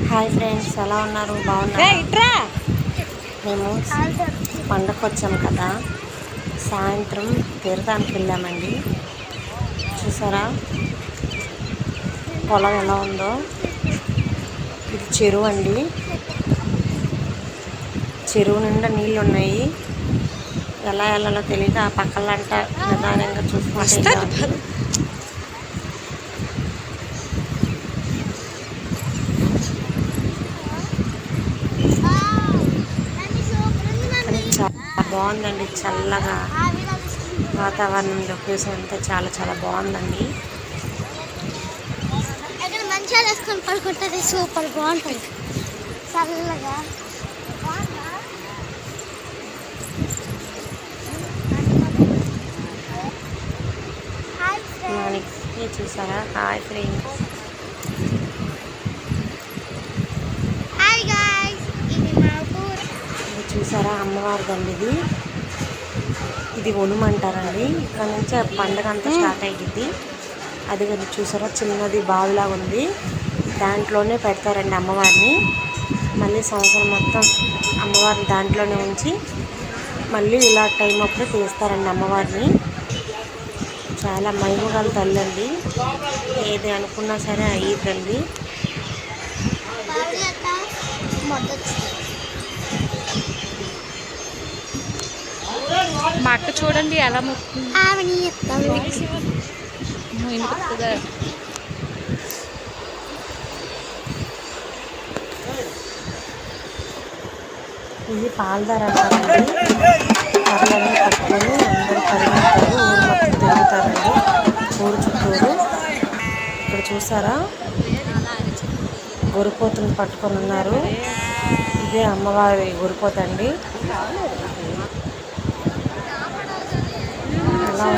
Hi friends, ఎలా ఉన్నారు? బాగున్నారా? మేము పండగకు వచ్చాము కదా, సాయంత్రం తీర్థానికి వెళ్ళామండి. చూసారా పొలం ఎలా ఉందో? ఇది చెరువు అండి. చెరువు నిండా నీళ్ళు ఉన్నాయి. ఎలా వెళ్ళాలో తెలియదు. ఆ పక్కలంట నిదానంగా చూసుకుంటే చాలా బాగుందండి. చల్లగా వాతావరణం, లొకేషన్ అంతా చాలా చాలా బాగుందండి. మంచిగా వేసుకొని పడుకుంటుంది. సూపర్ బాగుంటుంది. చల్లగా చూసారా? Hi friends. చూసారా అమ్మవారిదండి ఇది. ఇది ఒనుమంటారండి. ఇక్కడ నుంచి పండుగ అంతా స్టార్ట్ అయ్యింది. అది కదా చూసారా, చిన్నది బావిలాగా ఉంది. దాంట్లోనే పెడతారండి అమ్మవారిని. మళ్ళీ సంవత్సరం మొత్తం అమ్మవారిని దాంట్లోనే ఉంచి మళ్ళీ ఇలా టైం అప్పుడే తీస్తారండి అమ్మవారిని. చాలా మహిమగల తల్లి అండి. ఏది అనుకున్నా సరే అయ్యిద్దండి. మా అక్క చూడండి ఎలా మొక్కుతుంది. ఇది పాలదార అంటారండి. కర్రలని పట్టుకొని అందరూ పరిగెత్తారు, ఊరు మొత్తం తిరుగుతారండి, ఊరు చుట్టూరు. ఇక్కడ చూసారా, గొరిపోతుని పట్టుకొని ఉన్నారు. ఇదే అమ్మవారి గొరిపోతండి.